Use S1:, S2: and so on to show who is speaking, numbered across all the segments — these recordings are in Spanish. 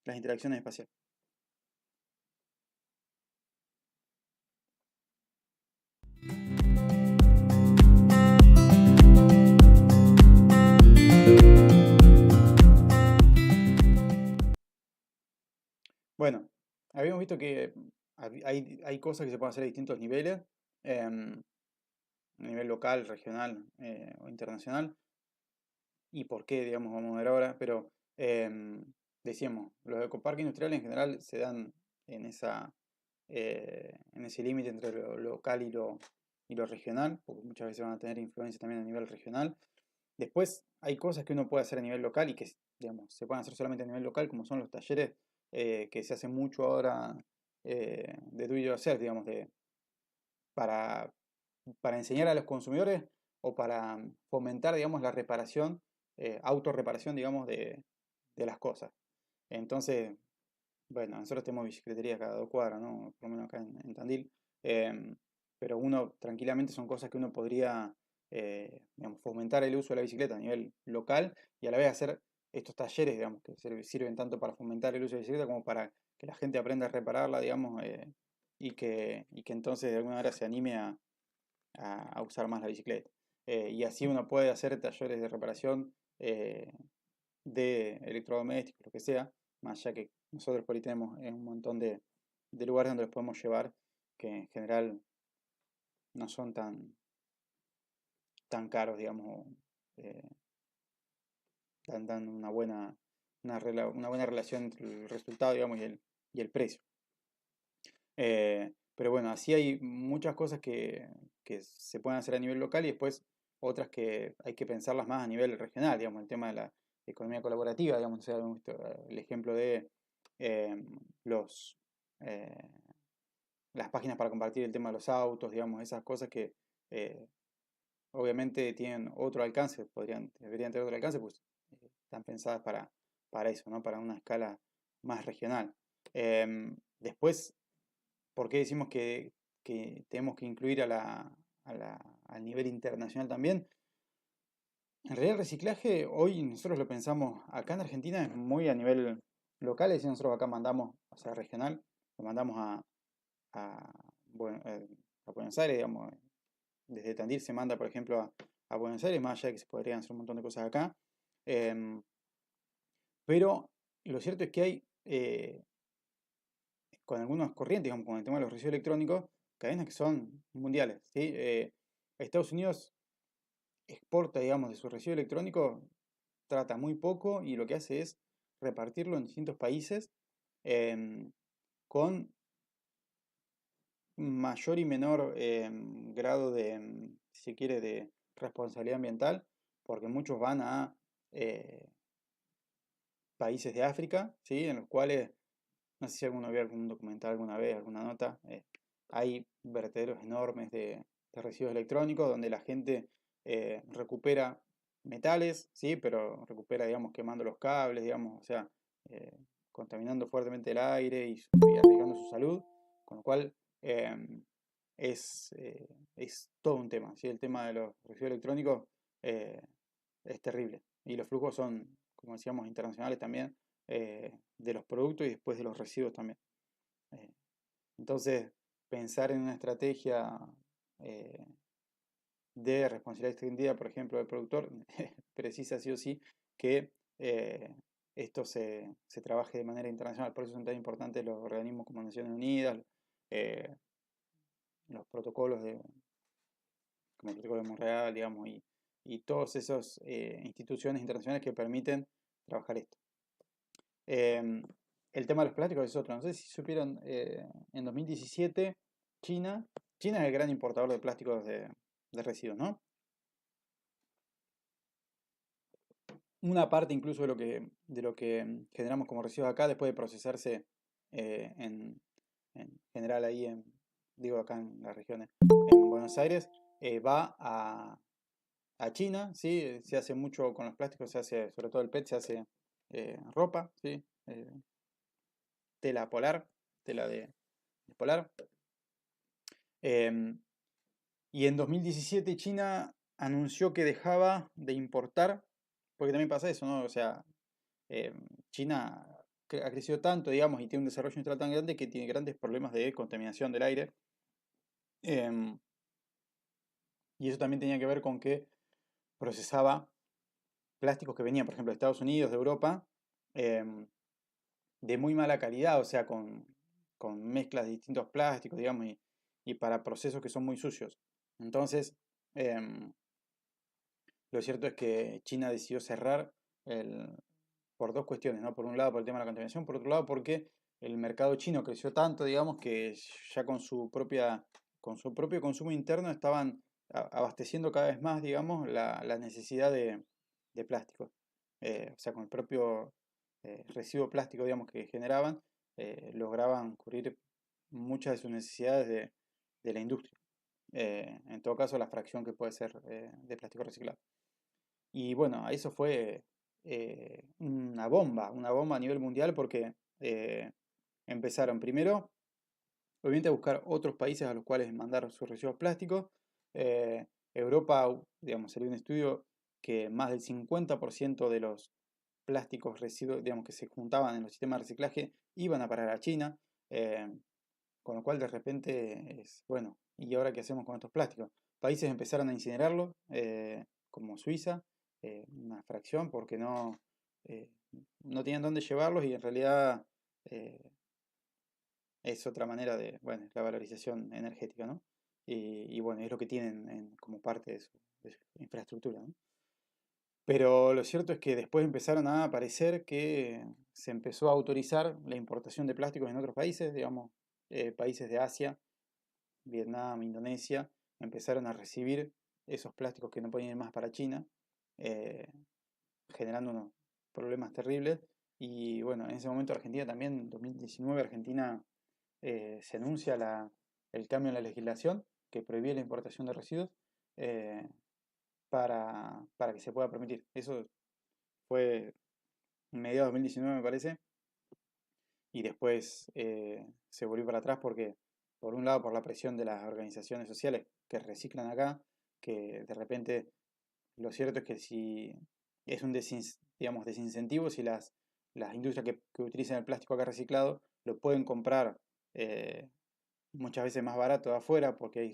S1: las interacciones espaciales. Bueno, habíamos visto que hay cosas que se pueden hacer a distintos niveles, a nivel local, regional o internacional, y por qué, digamos, vamos a ver ahora, pero decíamos, los ecoparques industriales en general se dan en en ese límite entre lo local y lo regional, porque muchas veces van a tener influencia también a nivel regional. Después hay cosas que uno puede hacer a nivel local y que, digamos, se pueden hacer solamente a nivel local, como son los talleres que se hacen mucho ahora de do it yourself, digamos, para, para enseñar a los consumidores o para fomentar, digamos, la reparación, autorreparación, digamos, de las cosas. Entonces, bueno, nosotros tenemos bicicleterías cada 2 cuadras, ¿no? Por lo menos acá en Tandil. em, pero uno, tranquilamente, son cosas que uno podría, digamos, fomentar el uso de la bicicleta a nivel local y a la vez hacer estos talleres, digamos, que sirven tanto para fomentar el uso de la bicicleta como para que la gente aprenda a repararla, digamos, y que entonces de alguna manera se anime a usar más la bicicleta. Y así uno puede hacer talleres de reparación de electrodomésticos, lo que sea, más allá que nosotros por ahí tenemos un montón de lugares donde los podemos llevar, que en general no son tan caros, digamos, eh, dan una buena relación entre el resultado, digamos, y el precio. Pero bueno, así hay muchas cosas que se pueden hacer a nivel local y después otras que hay que pensarlas más a nivel regional, digamos, el tema de la economía colaborativa, digamos, o sea, hemos visto, el ejemplo de eh, los, eh, las páginas para compartir el tema de los autos, digamos, esas cosas que eh, obviamente tienen otro alcance, deberían tener otro alcance, pues están pensadas para eso, ¿no? Para una escala más regional. Después, ¿por qué decimos que tenemos que incluir al nivel internacional también? En realidad el reciclaje hoy nosotros lo pensamos acá en Argentina es muy a nivel local, es decir, nosotros acá mandamos, o sea, regional, lo mandamos a, a Buenos Aires, digamos, desde Tandil se manda, por ejemplo, a Buenos Aires, más allá de que se podrían hacer un montón de cosas acá. Em, pero lo cierto es que hay, con algunas corrientes, digamos, con el tema de los residuos electrónicos, cadenas que son mundiales, ¿sí? Estados Unidos exporta, digamos, de su residuo electrónico, trata muy poco y lo que hace es repartirlo en distintos países em, con mayor y menor grado de, si se quiere, de responsabilidad ambiental, porque muchos van a eh, países de África, ¿sí? En los cuales, no sé si alguno vio algún documental alguna vez, alguna nota, hay vertederos enormes de residuos electrónicos donde la gente recupera metales, ¿sí? Pero recupera, digamos, quemando los cables, digamos, o sea, eh, contaminando fuertemente el aire y arriesgando su salud, con lo cual es todo un tema, ¿sí? El tema de los residuos electrónicos eh, es terrible. Y los flujos son, como decíamos, internacionales también, de los productos y después de los residuos también. Eh, entonces, pensar en una estrategia eh, de responsabilidad extendida, por ejemplo, del productor, precisa sí o sí que esto se trabaje de manera internacional. Por eso son tan importantes los organismos como Naciones Unidas, eh, los protocolos como el protocolo de Montreal, digamos, y todas esas instituciones internacionales que permiten trabajar esto. El tema de los plásticos es otro. No sé si supieron, en 2017 China es el gran importador de plásticos de residuos, ¿no? Una parte incluso de lo que generamos como residuos acá, después de procesarse en general ahí, digo acá en las regiones, en Buenos Aires, va a China, ¿sí? Se hace mucho con los plásticos, se hace, sobre todo el PET, se hace ropa, ¿sí? Tela polar, tela de polar. Em, y en 2017 China anunció que dejaba de importar, porque también pasa eso, ¿no? O sea, China ha crecido tanto, digamos, y tiene un desarrollo industrial tan grande que tiene grandes problemas de contaminación del aire. Em, y eso también tenía que ver con que procesaba plásticos que venían, por ejemplo, de Estados Unidos, de Europa, em, de muy mala calidad, o sea, con mezclas de distintos plásticos, digamos, y para procesos que son muy sucios. Entonces, em, lo cierto es que China decidió cerrar por dos cuestiones, ¿no? Por un lado, por el tema de la contaminación, por otro lado, porque el mercado chino creció tanto, digamos, que ya con su propio consumo interno estaban abasteciendo cada vez más, digamos, la necesidad de plástico. O sea, con el propio residuo plástico, digamos, que generaban, lograban cubrir muchas de sus necesidades de la industria. En todo caso, la fracción que puede ser de plástico reciclado. Y bueno, eso fue una bomba a nivel mundial porque empezaron primero, obviamente, a buscar otros países a los cuales mandar sus residuos plásticos. Europa, digamos, salió un estudio que más del 50% de los plásticos residuos, digamos, que se juntaban en los sistemas de reciclaje iban a parar a China. eh, con lo cual de repente es, bueno, ¿y ahora qué hacemos con estos plásticos? Países empezaron a incinerarlos, como Suiza, una fracción, porque eh, no tenían dónde llevarlos y en realidad eh, es otra manera de, bueno, la valorización energética, ¿no? Y bueno, es lo que tienen como parte de su infraestructura, ¿no? Pero lo cierto es que después empezaron a aparecer que se empezó a autorizar la importación de plásticos en otros países, digamos, países de Asia, Vietnam, Indonesia, empezaron a recibir esos plásticos que no podían ir más para China, eh, generando unos problemas terribles. Y bueno, en ese momento Argentina también, en 2019 Argentina se anuncia el cambio en la legislación que prohibía la importación de residuos eh, para que se pueda permitir. Eso fue en mediados de 2019 me parece, y después se volvió para atrás porque, por un lado, por la presión de las organizaciones sociales que reciclan acá, que de repente lo cierto es que si es un digamos, desincentivo si las industrias que utilizan el plástico acá reciclado lo pueden comprar eh, muchas veces más barato de afuera porque hay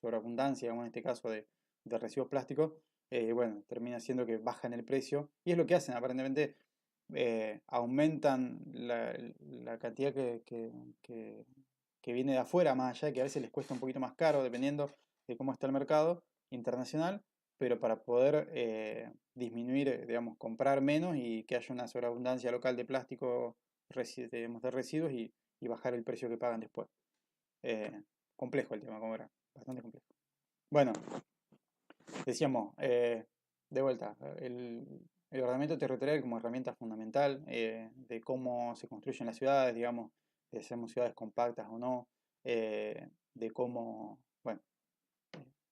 S1: sobreabundancia, digamos, en este caso de residuos plásticos, bueno, termina siendo que bajan el precio y es lo que hacen, aparentemente aumentan la cantidad que viene de afuera, más allá de que a veces les cuesta un poquito más caro, dependiendo de cómo está el mercado internacional, pero para poder disminuir, digamos, comprar menos y que haya una sobreabundancia local de plástico, digamos, de residuos y bajar el precio que pagan después. Eh, complejo el tema, como era, bastante complejo. Bueno, decíamos, de vuelta, el ordenamiento territorial como herramienta fundamental de cómo se construyen las ciudades, digamos, de si hacemos ciudades compactas o no, de cómo, bueno,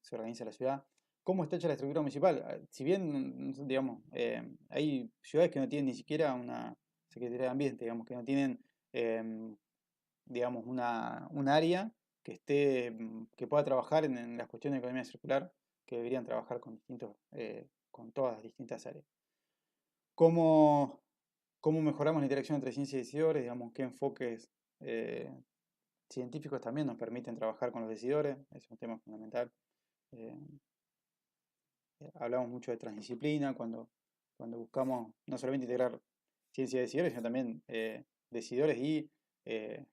S1: se organiza la ciudad, cómo está hecha la estructura municipal. Si bien, digamos, hay ciudades que no tienen ni siquiera una Secretaría de Ambiente, digamos, que no tienen, digamos, un área que que pueda trabajar en las cuestiones de economía circular, que deberían trabajar con todas las distintas áreas. ¿Cómo, cómo mejoramos la interacción entre ciencia y decidores? Digamos, qué enfoques eh, científicos también nos permiten trabajar con los decidores, es un tema fundamental. Eh, hablamos mucho de transdisciplina cuando buscamos no solamente integrar ciencia y decidores, sino también decidores y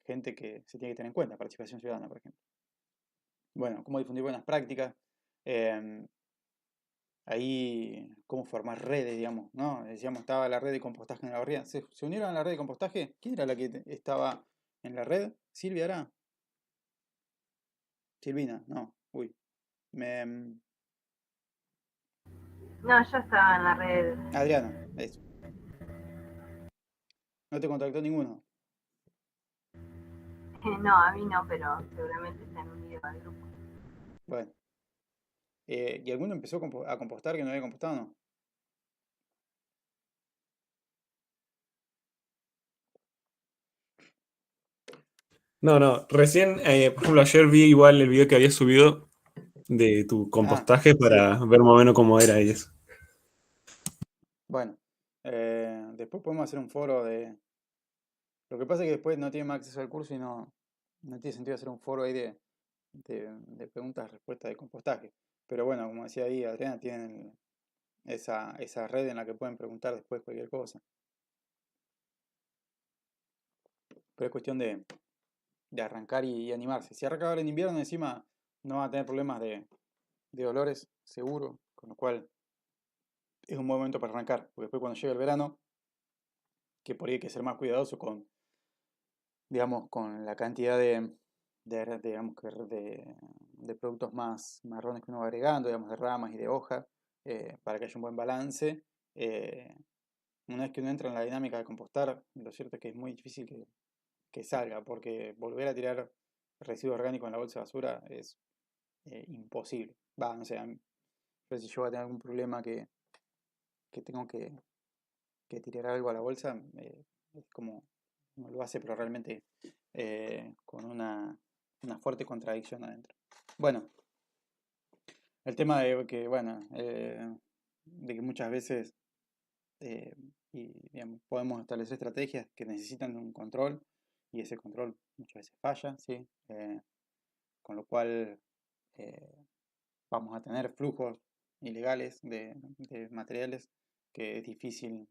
S1: gente que se tiene que tener en cuenta, participación ciudadana, por ejemplo. Bueno, cómo difundir buenas prácticas, eh, ahí cómo formar redes, digamos, ¿no? Decíamos, estaba la red de compostaje en la barriada. ¿Se unieron a la red de compostaje? ¿Quién era la que estaba en la red? ¿Silvia era? Silvina, no, uy. Me,
S2: No, yo estaba en la red.
S1: Adriana, eso. No te contactó ninguno.
S2: No, a mí no, pero seguramente está en un video del grupo.
S1: Bueno. ¿Y alguno empezó a compostar que no había compostado? No.
S3: No, no, recién, por ejemplo, ayer vi igual el video que habías subido de tu
S1: Ah,
S3: compostaje
S1: sí.
S3: para ver más o menos cómo era y eso.
S1: Bueno. Después podemos hacer un foro Lo que pasa es que después no tienen más acceso al curso y no tiene sentido hacer un foro ahí de preguntas, respuestas de compostaje. Pero bueno, como decía ahí Adriana, tienen esa red en la que pueden preguntar después cualquier cosa. Pero es cuestión de arrancar y animarse. Si arranca ahora en invierno, encima no va a tener problemas de dolores, seguro, con lo cual es un buen momento para arrancar. Porque después cuando llegue el verano, que por ahí hay que ser más cuidadoso con, digamos, con la cantidad digamos, de productos más marrones que uno va agregando, digamos, de ramas y de hojas, para que haya un buen balance. Eh, una vez que uno entra en la dinámica de compostar, lo cierto es que es muy difícil que salga, porque volver a tirar residuo orgánico en la bolsa de basura es imposible. Va, no sé, pero si yo voy a tener algún problema que tengo que tirar algo a la bolsa, es como no lo hace, pero realmente con una fuerte contradicción adentro. Bueno, el tema de que, bueno, de que muchas veces digamos, podemos establecer estrategias que necesitan un control y ese control muchas veces falla, ¿sí? Con lo cual vamos a tener flujos ilegales de materiales que es difícil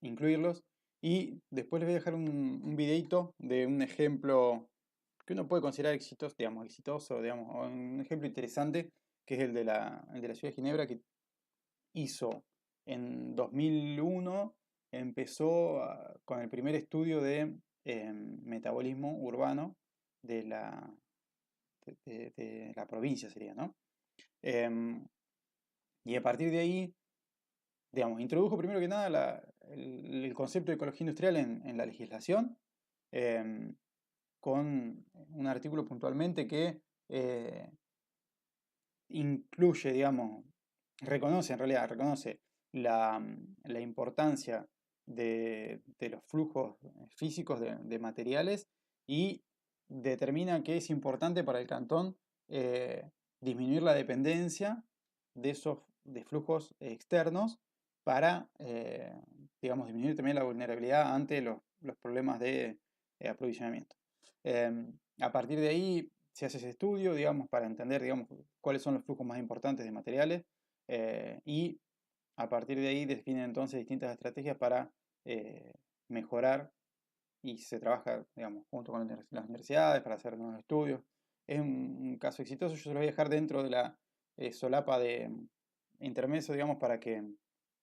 S1: incluirlos. Y después les voy a dejar un videito de un ejemplo que uno puede considerar exitoso, digamos, o un ejemplo interesante, que es el de la ciudad de Ginebra, que hizo en 2001, empezó con el primer estudio de metabolismo urbano de de la provincia, sería, ¿no? Em, y a partir de ahí, digamos, introdujo primero que nada el concepto de ecología industrial en la legislación, em, con un artículo puntualmente que incluye, digamos, reconoce la importancia de los flujos físicos de materiales y determina que es importante para el cantón disminuir la dependencia de flujos externos para, digamos, disminuir también la vulnerabilidad ante los problemas de aprovisionamiento. A partir de ahí se hace ese estudio, digamos, para entender, digamos, cuáles son los flujos más importantes de materiales y a partir de ahí definen entonces distintas estrategias para mejorar y se trabaja, digamos, junto con las universidades para hacer nuevos estudios. Es un caso exitoso, yo se lo voy a dejar dentro de la solapa de intermedio, digamos,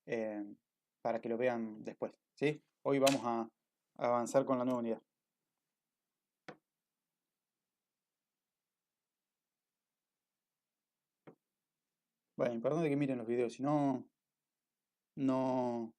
S1: eh, para que lo vean después, ¿sí? Hoy vamos a avanzar con la nueva unidad. Bueno, importante que miren los videos, si no, no,